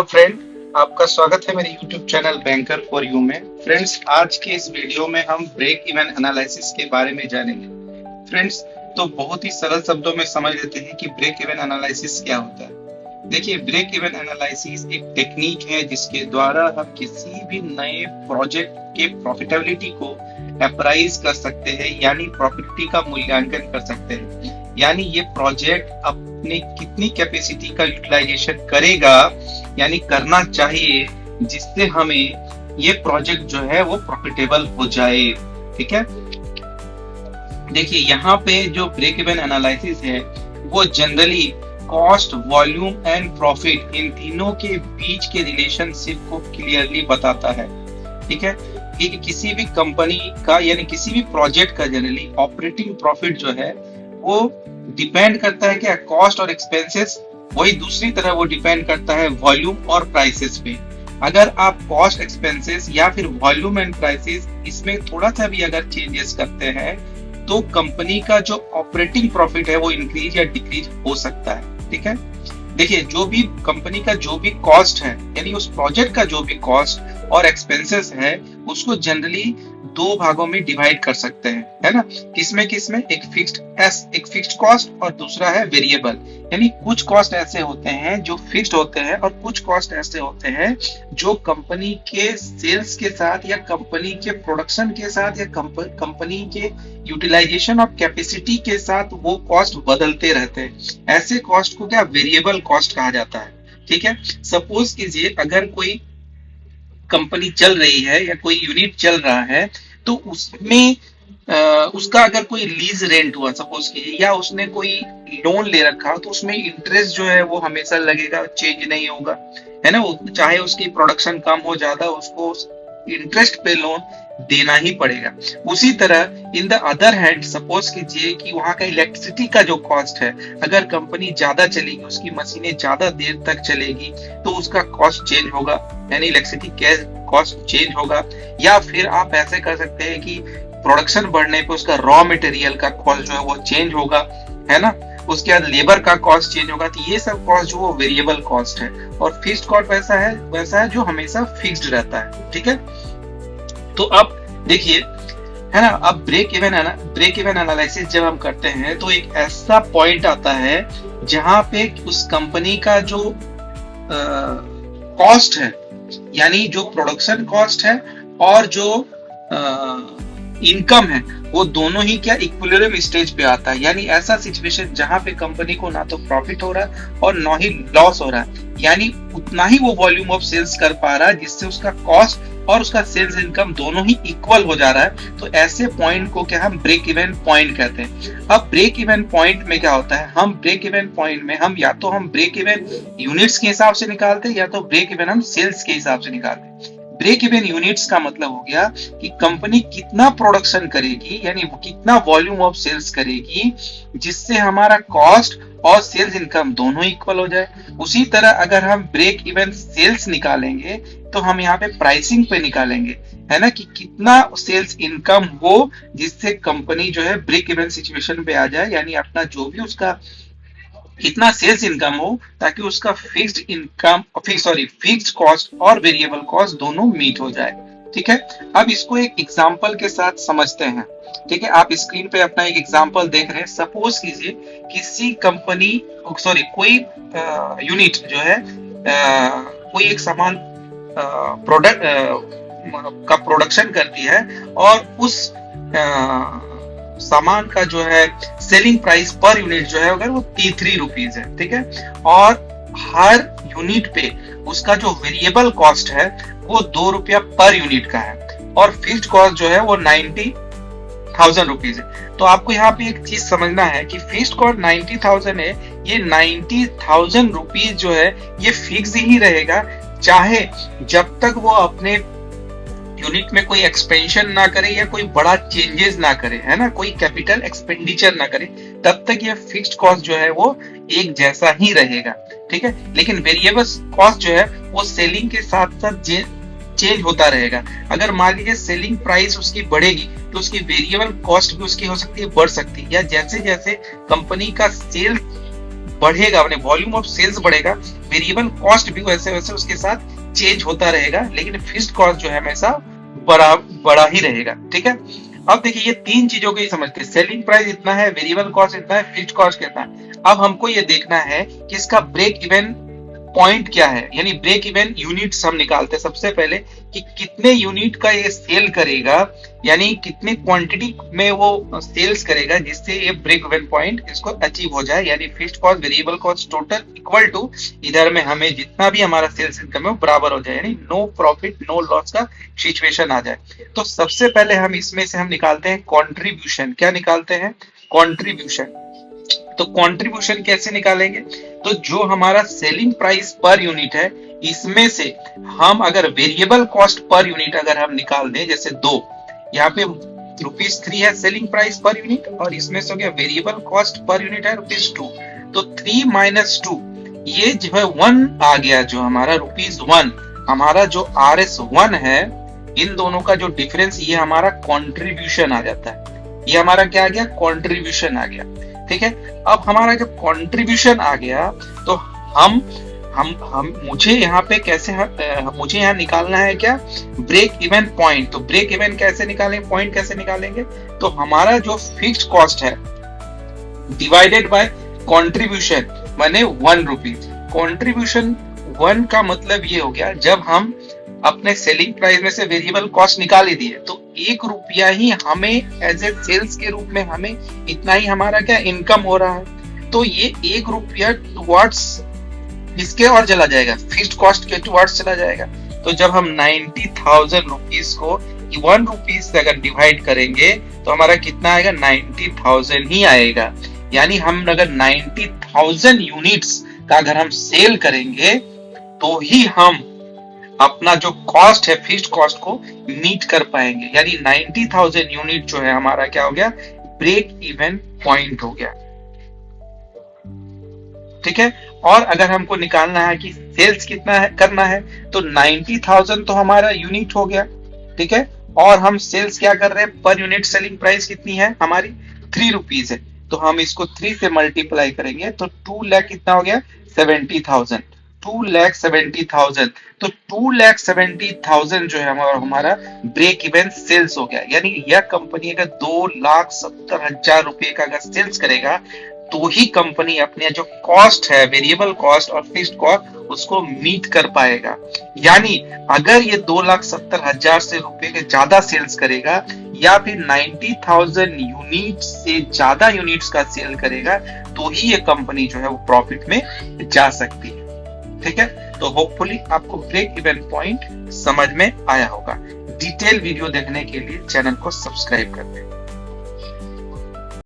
Hello friend, आपका स्वागत है मेरे YouTube channel banker for you में। फ्रेंड्स, आज के इस वीडियो में हम ब्रेक इवन एनालिसिस के बारे में जानेंगे। फ्रेंड्स, तो बहुत ही सरल शब्दों में समझ लेते हैं कि ब्रेक इवन एनालिसिस क्या होता है। देखिए, ब्रेक इवन एनालिसिस एक टेक्निक है जिसके द्वारा हम किसी भी नए प्रोजेक्ट के प्रॉफिटेबिलिटी को अप्राइज कर सकते हैं, यानी प्रॉफिटिबिलिटी का मूल्यांकन कर सकते हैं। यानी ये प्रोजेक्ट अपने कितनी कैपेसिटी का यूटिलाइजेशन करेगा, यानी करना चाहिए, जिससे हमें ये प्रोजेक्ट जो है वो प्रॉफिटेबल हो जाए। ठीक है, देखिए यहाँ पे जो ब्रेक इवन एनालिसिस है वो generally cost, volume and profit, इन तीनों के बीच के रिलेशनशिप को क्लियरली बताता है। ठीक है, कि किसी भी कंपनी का यानी किसी भी प्रोजेक्ट का जनरली ऑपरेटिंग प्रॉफिट जो है वो डिपेंड करता है क्या, कॉस्ट और एक्सपेंसेस। वही दूसरी तरह वो डिपेंड करता है वॉल्यूम और प्राइसेस पे। अगर आप कॉस्ट, एक्सपेंसेस या फिर वॉल्यूम एंड प्राइसेस इसमें थोड़ा सा भी अगर चेंजेस करते हैं तो कंपनी का जो ऑपरेटिंग प्रॉफिट है वो इंक्रीज या डिक्रीज हो सकता है। ठीक है, देखिए जो भी कंपनी का जो भी कॉस्ट है, यानी उस प्रोजेक्ट का जो भी कॉस्ट और एक्सपेंसेस है, उसको जनरली दो भागों में डिवाइड कर सकते हैं, है ना। किसमें किसमें, एक फिक्स्ड कॉस्ट और दूसरा है वेरिएबल। यानी कुछ कॉस्ट ऐसे होते हैं जो फिक्स्ड होते हैं और कुछ कॉस्ट ऐसे होते हैं जो कंपनी के सेल्स के साथ या कंपनी के प्रोडक्शन के साथ या कंपनी के यूटिलाइजेशन ऑफ कैपेसिटी के साथ वो कॉस्ट बदलते रहते हैं। ऐसे कॉस्ट को क्या वेरिएबल कॉस्ट कहा जाता है। ठीक है, सपोज कीजिए अगर कोई कंपनी चल रही है या कोई यूनिट चल रहा है तो उसमें उसका अगर कोई लीज रेंट हुआ सपोज कीजिए, या उसने कोई लोन ले रखा तो उसमें इंटरेस्ट जो है वो हमेशा लगेगा, चेंज नहीं होगा, है ना। वो चाहे उसकी प्रोडक्शन कम हो ज्यादा, उसको इंटरेस्ट पे लोन देना ही पड़ेगा। उसी तरह in the other hand suppose कीजिए कि वहां का इलेक्ट्रिसिटी का जो कॉस्ट है, अगर कंपनी ज्यादा चलेगी, उसकी मशीनें ज्यादा देर तक चलेगी तो उसका कॉस्ट चेंज होगा, यानी इलेक्ट्रिसिटी कॉस्ट चेंज होगा। या फिर आप ऐसे कर सकते हैं कि प्रोडक्शन बढ़ने पे उसका रॉ मटेरियल का कॉस्ट जो है वो चेंज होगा, है ना। उसके बाद लेबर का कॉस्ट चेंज होगा। तो ये सब कॉस्ट जो वो वेरिएबल कॉस्ट है, और फिक्स्ड कॉस्ट वैसा है जो हमेशा फिक्स्ड रहता है। ठीक है, तो अब देखिए, है ना, अब ब्रेक इवन एनालिसिस जब हम करते हैं तो एक ऐसा पॉइंट आता है जहां पे उस कंपनी का जो कॉस्ट है, यानी जो प्रोडक्शन कॉस्ट है और जो इनकम है, वो दोनों ही क्या इक्विलिब्रियम स्टेज पे आता है। यानी ऐसा सिचुएशन जहां पे कंपनी को ना तो प्रॉफिट हो रहा है और ना ही लॉस हो रहा है, यानी उतना ही वो वॉल्यूम ऑफ सेल्स कर पा रहा है जिससे उसका कॉस्ट और उसका सेल्स इनकम दोनों ही इक्वल हो जा रहा है। तो ऐसे पॉइंट को क्या हम ब्रेक इवन पॉइंट कहते हैं। अब ब्रेक इवन पॉइंट में क्या होता है, हम ब्रेक इवन पॉइंट में हम या तो हम ब्रेक इवन यूनिट्स के हिसाब से निकालते हैं या तो ब्रेक इवन हम सेल्स के हिसाब से निकालते हैं। ब्रेक इवन यूनिट्स का मतलब हो गया कि कंपनी कितना प्रोडक्शन करेगी, यानी वो कितना वॉल्यूम ऑफ सेल्स करेगी जिससे हमारा कॉस्ट और सेल्स इनकम दोनों इक्वल हो जाए। उसी तरह अगर हम ब्रेक इवन सेल्स निकालेंगे तो हम यहाँ पे प्राइसिंग पे निकालेंगे, है ना, कि कितना सेल्स इनकम हो जिससे कंपनी जो है ब्रेक इवन सिचुएशन पे आ जाए, यानी अपना जो भी उसका इतना सेल्स इनकम हो ताकि उसका फिक्स्ड कॉस्ट और वेरिएबल कॉस्ट दोनों मीट हो जाए। ठीक है, अब इसको एक एग्जांपल के साथ समझते हैं। ठीक है, आप स्क्रीन पे अपना एक एग्जांपल देख रहे हैं। सपोज कीजिए किसी कंपनी कोई यूनिट जो है कोई एक सामान प्रोडक्ट का प्रोडक्शन करती है और उस सामान का जो है सेलिंग प्राइस पर यूनिट जो है अगर वो 3 रुपीज है। ठीक है, और हर यूनिट पे उसका जो वेरिएबल कॉस्ट है वो 2 रुपया पर यूनिट का है और फिक्स्ड कॉस्ट जो है वो 90,000 रुपीज है। तो आपको यहाँ पे एक चीज समझना है कि फिक्स्ड कॉस्ट 90,000 है, ये 90,000 रुपीज जो है ये फिक्स ही रहेगा, चाहे जब तक वो अपने यूनिट में कोई एक्सपेंशन ना करे या कोई बड़ा चेंजेस ना करे, है ना, कोई कैपिटल एक्सपेंडिचर ना करे, तब तक ये फिक्स्ड कॉस्ट जो है वो एक जैसा ही रहेगा। ठीक है, लेकिन वेरिएबल कॉस्ट जो है वो सेलिंग के साथ साथ चेंज होता रहेगा। अगर मान लीजिए सेलिंग प्राइस उसकी बढ़ेगी तो उसकी वेरिएबल कॉस्ट भी उसकी हो सकती है बढ़ सकती है, या जैसे जैसे कंपनी का सेल्स बढ़ेगा, अपने वॉल्यूम ऑफ सेल्स बढ़ेगा, वेरिएबल कॉस्ट भी वैसे वैसे उसके साथ चेंज होता रहेगा, लेकिन फिक्स्ड कॉस्ट जो है हमेशा बड़ा बड़ा ही रहेगा। ठीक है, अब देखिए ये तीन चीजों को ही समझते हैं, सेलिंग प्राइस इतना है, वेरिएबल कॉस्ट इतना है, फिक्स्ड कॉस्ट कितना है। अब हमको ये देखना है कि इसका ब्रेक इवन पॉइंट क्या है, यानी ब्रेक इवन यूनिट्स हम निकालते हैं सबसे पहले कि कितने यूनिट का ये सेल करेगा, यानी कितने क्वांटिटी में वो सेल्स करेगा जिससे ये ब्रेक इवन पॉइंट इसको अचीव हो जाए, यानी fixed cost variable cost total equal to इधर में हमें जितना भी हमारा सेल्स इनकम है वो बराबर हो जाए, यानी नो प्रॉफिट नो लॉस का सिचुएशन आ जाए। तो सबसे पहले हम इसमें से हम निकालते हैं कॉन्ट्रीब्यूशन। क्या निकालते हैं? कॉन्ट्रीब्यूशन। तो कंट्रीब्यूशन कैसे निकालेंगे? तो जो हमारा सेलिंग प्राइस पर यूनिट है इसमें से हम अगर वेरिएबल कॉस्ट पर यूनिट अगर हम निकाल दें, जैसे 2 यहाँ पे ₹3 है सेलिंग प्राइस पर यूनिट, और इसमें से हो गया वेरिएबल कॉस्ट पर यूनिट है ₹2, तो 3 - 2 ये जो है 1 आ गया, जो हमारा ₹1 हमारा जो RS1 है, इन दोनों का जो डिफरेंस ये हमारा कंट्रीब्यूशन आ जाता है। ये हमारा क्या आ गया? कंट्रीब्यूशन आ गया। ठीक है, अब हमारा जब कंट्रीब्यूशन आ गया तो हम मुझे यहाँ पे कैसे मुझे यहाँ निकालना है क्या? Break even point. तो ब्रेक इवन कैसे निकालेंगे, पॉइंट कैसे निकालेंगे? तो हमारा जो फिक्स्ड कॉस्ट है डिवाइडेड बाय कंट्रीब्यूशन माने ₹1। कंट्रीब्यूशन 1 का मतलब ये हो गया, जब हम अपने सेलिंग प्राइस में से वेरिएबल कॉस्ट निकाल ही दिए तो ₹1 ही हमें एज ए सेल्स के रूप में हमें इतना ही हमारा क्या इनकम हो रहा है। तो ये ₹1 टुवर्ड्स इसके और चला जाएगा, फिक्स्ड कॉस्ट के टुवर्ड्स चला जाएगा। तो जब हम 90,000 रुपीस को ₹1 से अगर डिवाइड करेंगे तो हमारा कितना आएगा? 90,000 ही आएगा। यानी हम अगर 90,000 यूनिट्स का अगर हम सेल करेंगे तो ही हम अपना जो कॉस्ट है फिक्स्ड कॉस्ट को मीट कर पाएंगे, यानी 90,000 यूनिट जो है हमारा क्या हो गया? ब्रेक इवन पॉइंट हो गया। ठीक है, और अगर हमको निकालना है कि सेल्स कितना है करना है, तो 90,000 तो हमारा यूनिट हो गया। ठीक है, और हम सेल्स क्या कर रहे हैं? पर यूनिट सेलिंग प्राइस कितनी है हमारी? ₹3 है, तो हम इसको 3 से मल्टीप्लाई करेंगे तो 2 लाख कितना हो गया? 70,000। 2,70,000, तो 2,70,000 जो है हमारा ब्रेक इवन सेल्स हो गया। यानी यह कंपनी अगर 2,70,000 रुपए का अगर सेल्स करेगा तो ही कंपनी अपने जो कॉस्ट है वेरिएबल कॉस्ट और फिक्स्ड कॉस्ट उसको मीट कर पाएगा। यानी अगर ये 2,70,000 से रुपए के ज्यादा सेल्स करेगा या फिर 90,000 यूनिट से ज्यादा यूनिट्स का सेल करेगा तो ही ये कंपनी जो है वो प्रॉफिट में जा सकती है। ठीक है, तो होपफुली आपको ब्रेक इवन पॉइंट समझ में आया होगा। डिटेल वीडियो देखने के लिए चैनल को सब्सक्राइब कर दें।